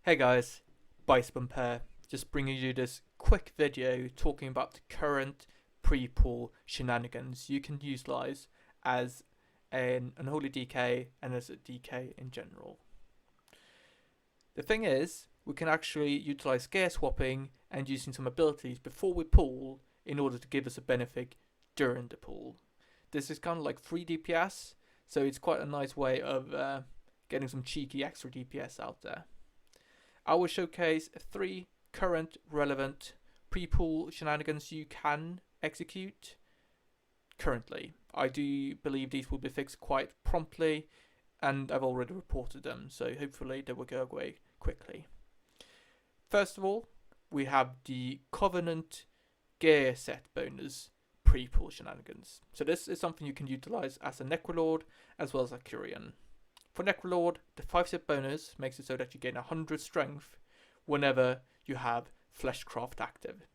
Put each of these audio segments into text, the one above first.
Hey guys, Bicebump here, just bringing you this quick video talking about the current pre-pull shenanigans you can utilize as an unholy DK and as a DK in general. The thing is, we can actually utilize gear swapping and using some abilities before we pull in order to give us a benefit during the pull. This is kind of like free DPS, so it's quite a nice way of getting some cheeky extra DPS out there. I will showcase 3 current relevant pre-pull shenanigans you can execute currently. I do believe these will be fixed quite promptly, and I've already reported them, so hopefully they will go away quickly. First of all, we have the Covenant gear set bonus pre-pull shenanigans. So this is something you can utilize as a Necrolord as well as a Curian. For Necrolord, the 5-set bonus makes it so that you gain 100 strength whenever you have Fleshcraft active.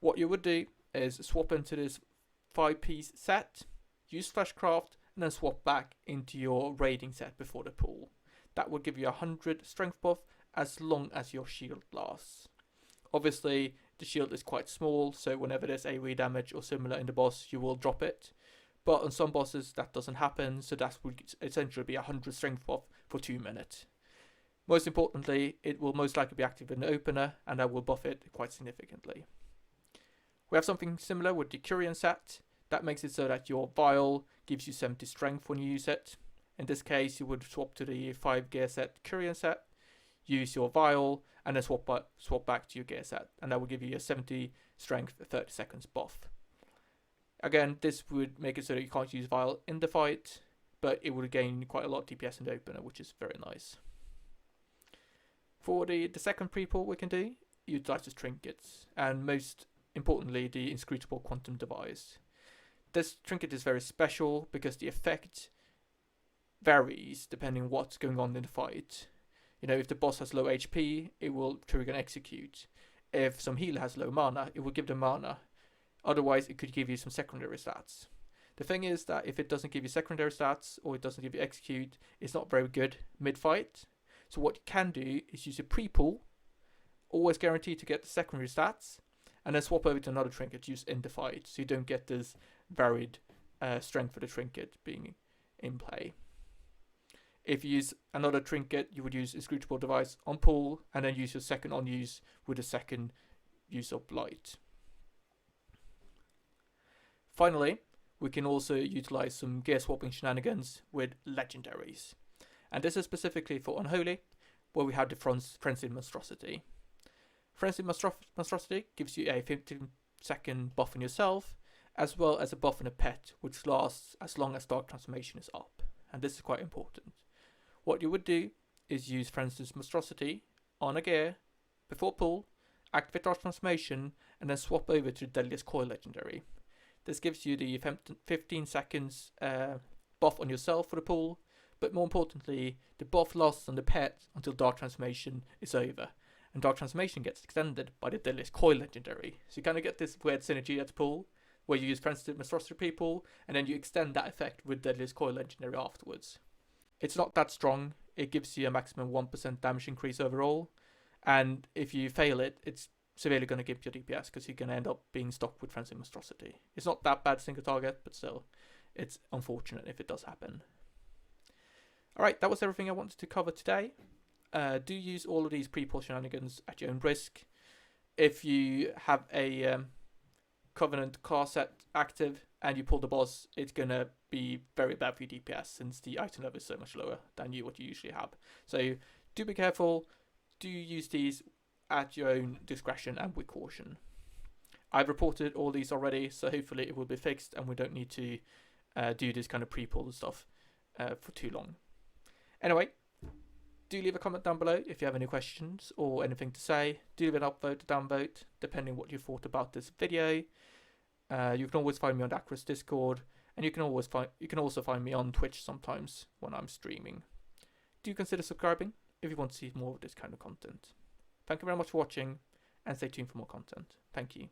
What you would do is swap into this 5-piece set, use Fleshcraft, and then swap back into your raiding set before the pull. That will give you 100 strength buff as long as your shield lasts. Obviously, the shield is quite small, so whenever there's AoE damage or similar in the boss, you will drop it. But on some bosses that doesn't happen, so that would essentially be 100 strength buff for 2 minutes. Most importantly, it will most likely be active in the opener, and that will buff it quite significantly. We have something similar with the Curian set. That makes it so that your vial gives you 70 strength when you use it. In this case, you would swap to the 5 gear set Curian set, use your vial, and then swap back to your gear set, and that will give you a 70 strength 30 seconds buff. Again, this would make it so that you can't use Vial in the fight, but it would gain quite a lot of DPS in the opener, which is very nice. For the second pre-pull we can do, utilize the Trinkets, and most importantly the Inscrutable Quantum Device. This trinket is very special because the effect varies depending on what's going on in the fight. You know, if the boss has low HP, it will trigger and execute. If some healer has low mana, it will give them mana. Otherwise, it could give you some secondary stats. The thing is that if it doesn't give you secondary stats or it doesn't give you execute, it's not very good mid-fight. So what you can do is use a pre-pull, always guaranteed to get the secondary stats, and then swap over to another trinket used in the fight, so you don't get this varied strength for the trinket being in play. If you use another trinket, you would use Inscrutable Device on pull, and then use your second on use with a second use of light. Finally, we can also utilize some gear swapping shenanigans with Legendaries. And this is specifically for Unholy, where we have the Frenzied Monstrosity. Frenzied Monstrosity gives you a 15-second buff on yourself, as well as a buff on a pet, which lasts as long as Dark Transformation is up. And this is quite important. What you would do is use Frenzied Monstrosity on a gear before pull, activate Dark Transformation, and then swap over to the Deadliest Coil Legendary. This gives you the 15 seconds buff on yourself for the pull, but more importantly, the buff lasts on the pet until Dark Transformation is over. And Dark Transformation gets extended by the Deadliest Coil Legendary. So you kind of get this weird synergy at pull, where you use Frenzied Monstrosity pre-pull, and then you extend that effect with Deadliest Coil Legendary afterwards. It's not that strong, it gives you a maximum 1% damage increase overall, and if you fail it, it's severely going to give your DPS because you're going to end up being stuck with Frenzied Monstrosity. It's not that bad single target, but still, it's unfortunate if it does happen. Alright, that was everything I wanted to cover today. Do use all of these pre-pull shenanigans at your own risk. If you have a Covenant class set active and you pull the boss, it's going to be very bad for your DPS since the item level is so much lower than what you usually have. So do be careful, do use these at your own discretion and with caution. I've reported all these already, so hopefully it will be fixed and we don't need to do this kind of pre-pull stuff for too long. Anyway, do leave a comment down below if you have any questions or anything to say. Do leave an upvote or downvote, depending what you thought about this video. You can always find me on Acris Discord, and you can also find me on Twitch sometimes when I'm streaming. Do consider subscribing if you want to see more of this kind of content. Thank you very much for watching, and stay tuned for more content. Thank you.